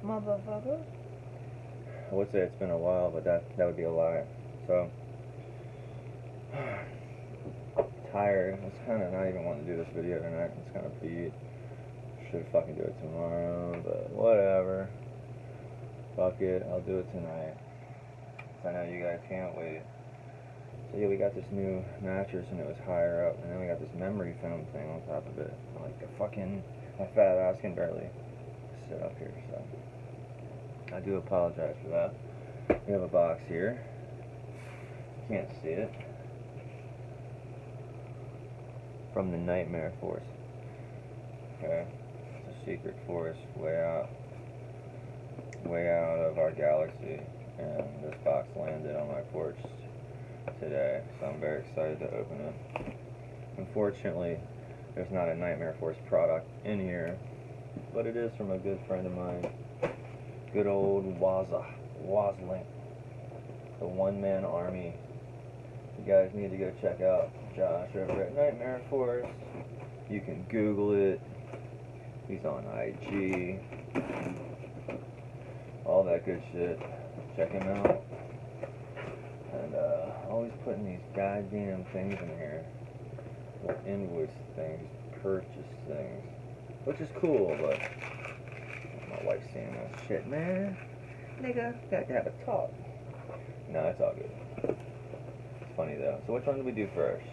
motherfucker. I would say it's been a while, but that would be a lie. So, tired. I was kind of not even wanting to do this video tonight. It's kind of beat. Should fucking do it tomorrow, but whatever. Fuck it, I'll do it tonight. I know you guys can't wait. So yeah, we got this new mattress and it was higher up, and then we got this memory foam thing on top of it. Like the fucking, my fat ass can barely sit up here, so I do apologize for that. We have a box here. Can't see it. From the Nightmare Force. Okay, it's a secret force way out of our galaxy, and this box landed on my porch today, so I'm very excited to open it. Unfortunately, there's not a Nightmare Force product in here, but it is from a good friend of mine, good old Wazlink, the one-man army. You guys need to go check out Josh over at Nightmare Force. You can Google it. He's on IG. All that good shit. Check him out. And always putting these goddamn things in here. Little invoice things, purchase things. Which is cool, but my wife's saying that shit, man. Nigga, got to have a talk. No, it's all good. It's funny though. So which one do we do first?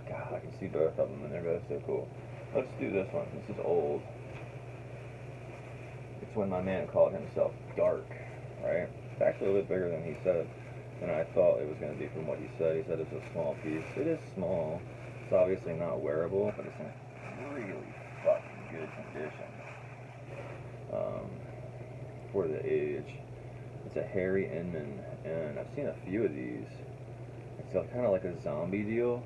God, I can see both of them and they're both so cool. Let's do this one. This is old. It's when my man called himself Dark, right? It's actually a little bit bigger than he said, than I thought it was going to be from what he said. He said it's a small piece. It is small. It's obviously not wearable, but it's in really fucking good condition for the age. It's a Harry Inman, and I've seen a few of these. It's kind of like a zombie deal,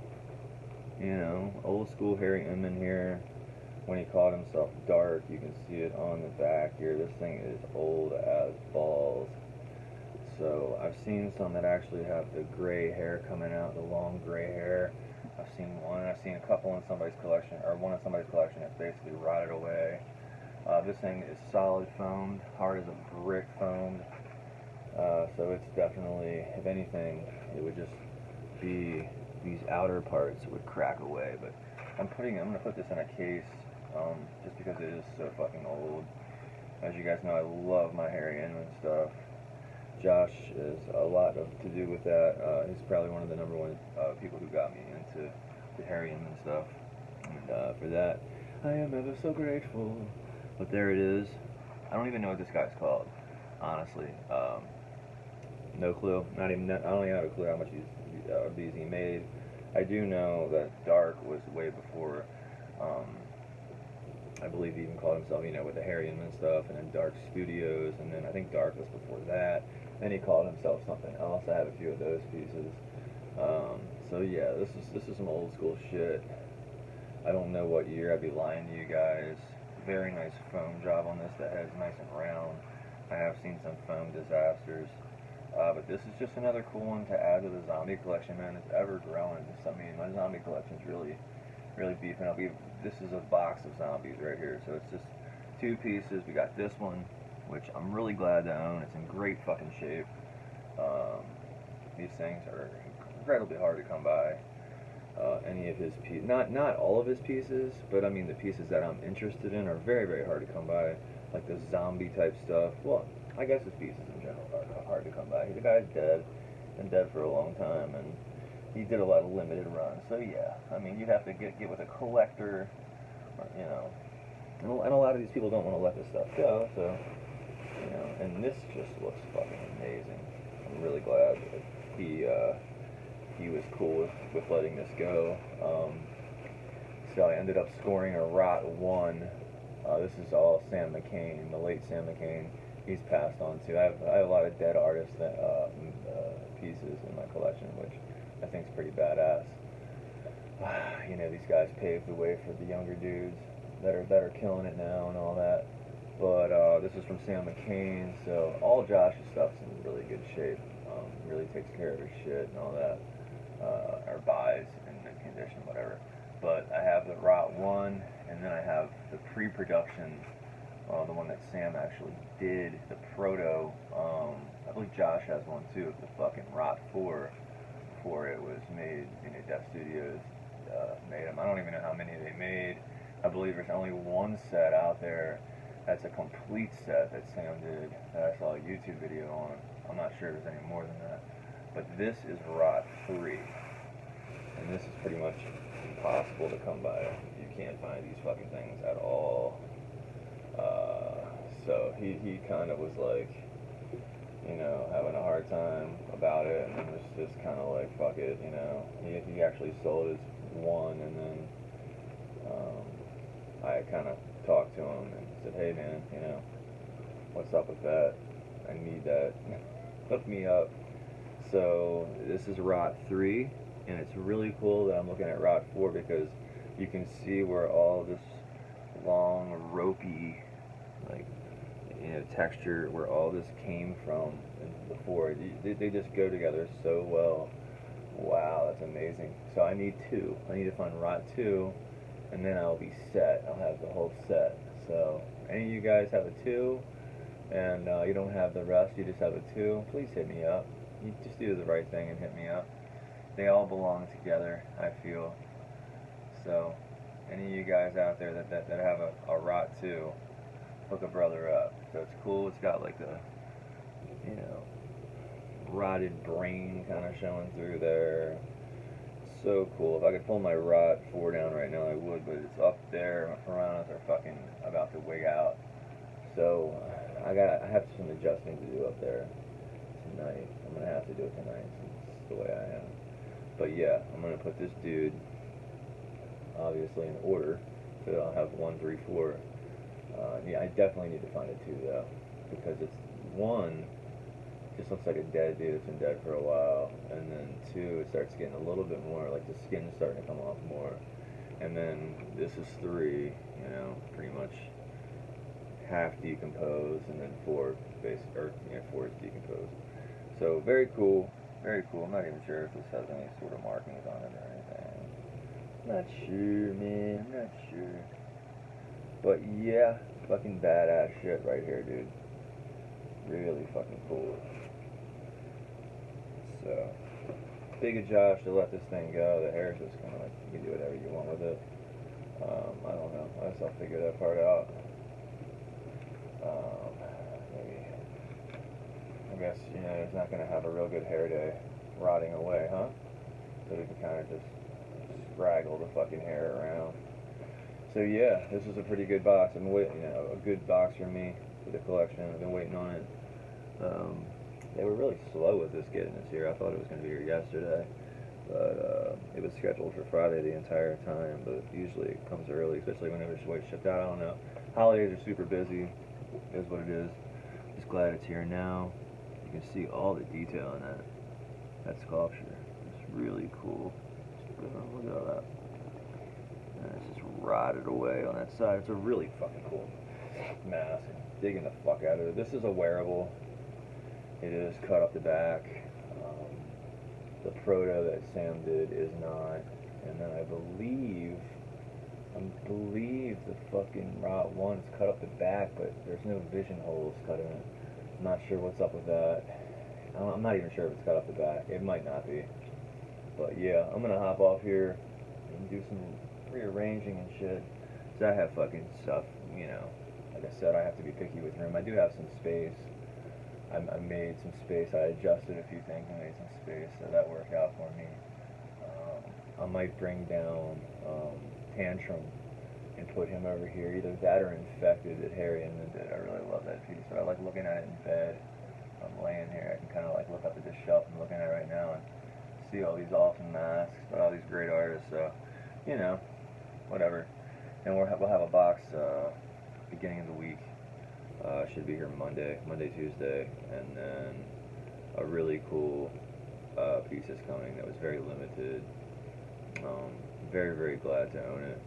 you know, old school Harry Inman here. When he called himself Dark, you can see it on the back here. This thing is old as balls. So I've seen some that actually have the gray hair coming out, the long gray hair. I've seen one. I've seen a couple in somebody's collection, or one in somebody's collection that's basically rotted away. This thing is solid foamed, hard as a brick foamed. So it's definitely, if anything, it would just be these outer parts would crack away. But I'm gonna put this in a case, just because it is so fucking old. As you guys know, I love my Harry Inman stuff. Josh is a lot to do with that. He's probably one of the number one people who got me into the Harry Inman stuff. And for that, I am ever so grateful. But there it is. I don't even know what this guy's called, honestly. No clue. I don't even have a clue how much these he made. I do know that Dark was way before. I believe he even called himself, you know, with the Harry Inman stuff, and then Dark Studios, and then I think Dark was before that. Then he called himself something else. I have a few of those pieces. So yeah, this is some old school shit. I don't know what year. I'd be lying to you guys. Very nice foam job on this. The head's nice and round. I have seen some foam disasters. But this is just another cool one to add to the zombie collection, man. It's ever growing. I mean, my zombie collection's really beefing up. This is a box of zombies right here. So it's just two pieces. We got this one, which I'm really glad to own. It's in great fucking shape. These things are incredibly hard to come by. Any of his pieces, not all of his pieces, but I mean the pieces that I'm interested in are very hard to come by. Like the zombie type stuff. Well, I guess his pieces in general are hard to come by. The guy's dead, been dead for a long time, and he did a lot of limited runs. So yeah, I mean you'd have to get with a collector, or, you know, and a lot of these people don't want to let this stuff go. So you know, and this just looks fucking amazing. I'm really glad that he was cool with letting this go. So I ended up scoring a Rot 1. This is all Sam McCain, the late Sam McCain. He's passed on too. I have a lot of dead artists that, pieces in my collection, which I think is pretty badass. You know, these guys paved the way for the younger dudes that are killing it now and all that. But this is from Sam McCain, so all Josh's stuff's in really good shape. Really takes care of his shit and all that, or buys in good condition, whatever. But I have the Rot 1, and then I have the pre-production the one that Sam actually did, the proto. I believe Josh has one too, the fucking Rot 4 before it was made. Deaf Studios made them. I don't even know how many they made. I believe there's only one set out there that's a complete set that Sam did that I saw a YouTube video on. I'm not sure if there's any more than that. But this is Rot 3. And this is pretty much impossible to come by. You can't find these fucking things at all. So he kind of was like, having a hard time about it, and then was just kind of like, fuck it, He actually sold his one, and then I kind of talked to him and said, hey man, what's up with that? I need that. Hook me up. So this is Rot 3, and it's really cool that I'm looking at Rot 4 because you can see where all this long, ropey, like, texture, where all this came from before. They just go together so well. Wow, that's amazing. So I need two. I need to find Rot 2, and then I'll be set. I'll have the whole set. So any of you guys have a 2, and you don't have the rest, you just have a 2, please hit me up. You just do the right thing and hit me up. They all belong together, I feel. So any of you guys out there that have a Rot 2, hook a brother up. So it's cool. It's got like the, rotted brain kind of showing through there. So cool. If I could pull my Rot 4 down right now, I would, but it's up there. My piranhas are fucking about to wig out. So I have some adjusting to do up there tonight. I'm gonna have to do it tonight since it's the way I am. But yeah, I'm gonna put this dude obviously in order, so I'll have 1, 3, 4. Yeah, I definitely need to find a 2 though, because it's 1 just looks like a dead dude that's been dead for a while, and then 2 it starts getting a little bit more like the skin's starting to come off more, and then this is 3, pretty much half decomposed, and then 4 4 is decomposed. So very cool, very cool. I'm not even sure if this has any sort of markings on it or anything. Not sure, man. I'm not sure. But yeah, fucking badass shit right here, dude. Really fucking cool. So, big of Josh to let this thing go. The hair's just kind of like, you can do whatever you want with it. I don't know. I guess I'll figure that part out. Maybe. I guess, he's not going to have a real good hair day rotting away, huh? So we can kind of just scraggle the fucking hair around. So yeah, this is a pretty good box. I'm waiting, a good box for me for the collection. I've been waiting on it. They were really slow with this getting this here. I thought it was going to be here yesterday, but it was scheduled for Friday the entire time. But usually it comes early, especially whenever it's shipped out. I don't know. Holidays are super busy. Is what it is. Just glad it's here now. You can see all the detail in that sculpture. It's really cool. Look at all that. And it's just rotted away on that side. It's a really fucking cool mask. Digging the fuck out of it. This is a wearable. It is cut up the back. The proto that Sam did is not. And then I believe the fucking Rot 1 is cut up the back, but there's no vision holes cut in it. I'm not sure what's up with that. I'm not even sure if it's cut up the back. It might not be. But yeah, I'm gonna hop off here and do some rearranging and shit. So I have fucking stuff, like I said, I have to be picky with room. I do have some space. I made some space. I adjusted a few things and made some space, so that worked out for me. I might bring down Tantrum and put him over here. Either that or Infected that Harry Inman did. I really love that piece. But I like looking at it in bed. I'm laying here. I can kind of like look up at this shelf I'm looking at right now and see all these awesome masks by all these great artists. So, whatever. And we'll have a box beginning of the week. Should be here Monday, Tuesday, and then a really cool piece is coming that was very limited. Very, very glad to own it,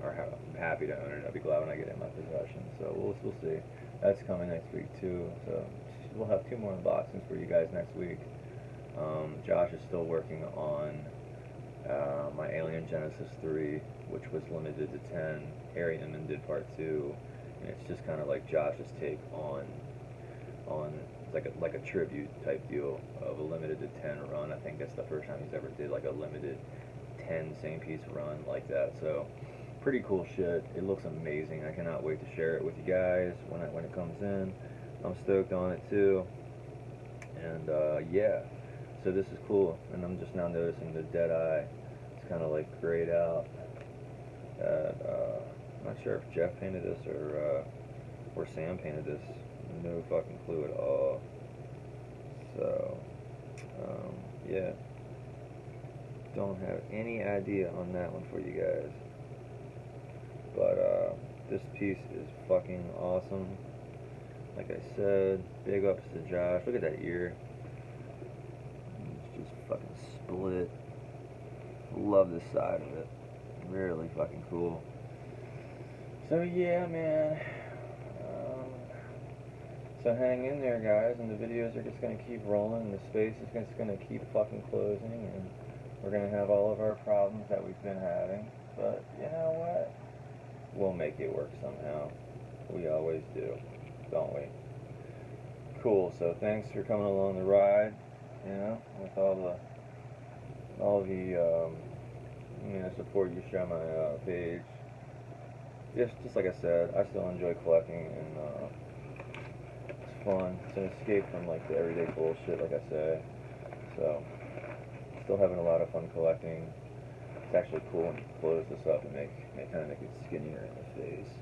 or I'm happy to own it. I'll be glad when I get it in my possession. So we'll see. That's coming next week too. So we'll have 2 more unboxings for you guys next week. Josh is still working on my Alien Genesis 3, which was limited to 10. Harry Inman did part 2, and it's just kind of like Josh's take on like a tribute type deal of a limited to 10 run. I think that's the first time he's ever did like a limited 10 same piece run like that. So pretty cool shit. It looks amazing. I cannot wait to share it with you guys when it comes in. I'm stoked on it too. And yeah, so this is cool. And I'm just now noticing the dead eye. It's kind of like grayed out. I'm not sure if Jeff painted this or Sam painted this. No fucking clue at all. So yeah, don't have any idea on that one for you guys. But this piece is fucking awesome. Like I said, big ups to Josh. Look at that ear. It's just fucking split. Love this side of it. Really fucking cool. So yeah, man. So hang in there, guys, and the videos are just going to keep rolling, and the space is just going to keep fucking closing, and we're going to have all of our problems that we've been having. But you know what? We'll make it work somehow. We always do, don't we? Cool. So thanks for coming along the ride. You know, with all the support you show my page. Just like I said, I still enjoy collecting, and it's fun. It's an escape from like the everyday bullshit, like I say. So still having a lot of fun collecting. It's actually cool when you close this up and kind of make it skinnier in the face,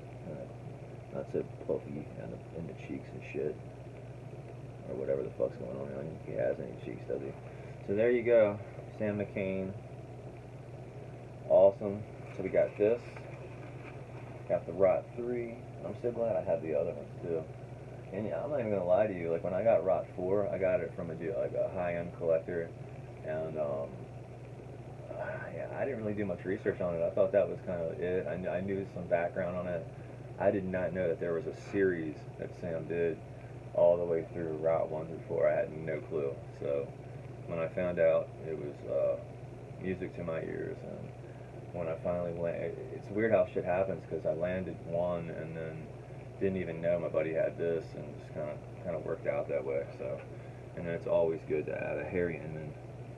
not so puffy in the cheeks and shit, or whatever the fuck's going on. I don't think he has any cheeks, does he? So there you go, Sam McCain. Awesome. So we got this. Got the Rot 3. I'm so glad I have the other ones too. And yeah, I'm not even gonna lie to you. Like when I got Rot 4, I got it from a high-end collector, and yeah, I didn't really do much research on it. I thought that was kind of it. I knew some background on it. I did not know that there was a series that Sam did all the way through Rot 1 through 4. I had no clue. So when I found out, it was music to my ears. And when I finally landed, it's weird how shit happens, because I landed one and then didn't even know my buddy had this, and just kind of worked out that way. So, and then it's always good to add a hairy Inman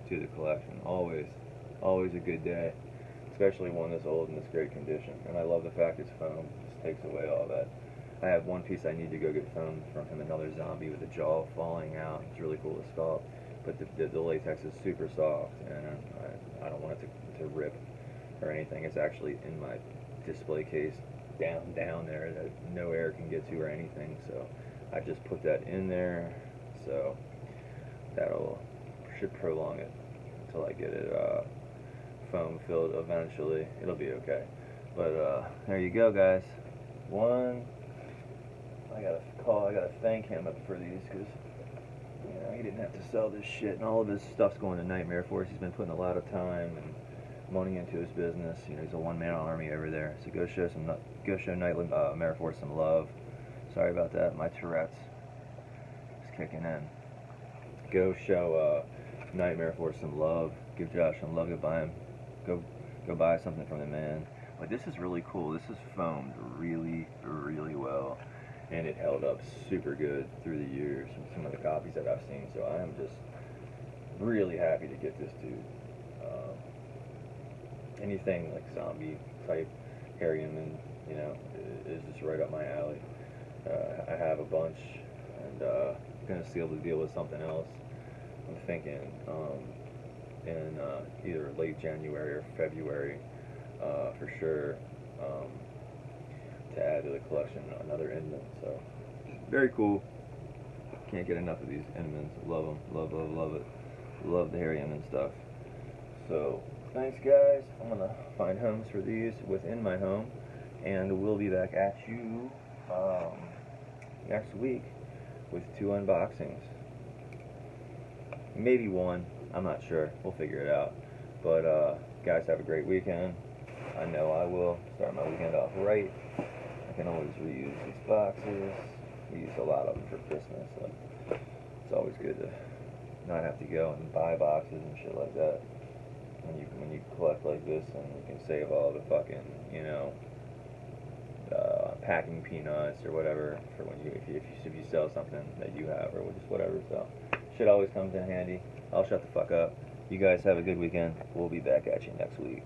to the collection. Always a good day, especially one this old in this great condition. And I love the fact it's foam. It just takes away all that. I have one piece I need to go get foamed from him, another zombie with the jaw falling out. It's really cool to sculpt, but the latex is super soft, and I don't want it to rip or anything. It's actually in my display case down there that no air can get to or anything. So I just put that in there, so should prolong it until I get it foam filled eventually. It'll be okay. But there you go, guys. I gotta thank him for these, because he didn't have to sell this shit, and all of his stuff's going to Nightmare Force. He's been putting a lot of time and money into his business. He's a one-man army over there. So go show Nightmare Force some love. Sorry about that. My Tourette's is kicking in. Go show Nightmare Force some love. Give Josh some love. Go buy something from the man. But this is really cool. This is foamed really, really well, and it held up super good through the years from some of the copies that I've seen. So I am just really happy to get this dude. Anything like zombie type hairy Inman, is just right up my alley. I have a bunch, and gonna seal the deal with something else. I'm thinking in either late January or February, for sure, to add to the collection another Inman. So very cool. Can't get enough of these Inmans. Love them. Love it. Love the hairy Inman stuff. So thanks, guys. I'm gonna find homes for these within my home, and we'll be back at you next week with 2 unboxings. Maybe 1. I'm not sure. We'll figure it out. But guys, have a great weekend. I know I will. Start my weekend off right. I can always reuse these boxes. We use a lot of them for Christmas. So it's always good to not have to go and buy boxes and shit like that. When you collect like this, and you can save all the fucking, packing peanuts or whatever for when if you sell something that you have or just whatever. So shit always comes in handy. I'll shut the fuck up. You guys have a good weekend. We'll be back at you next week.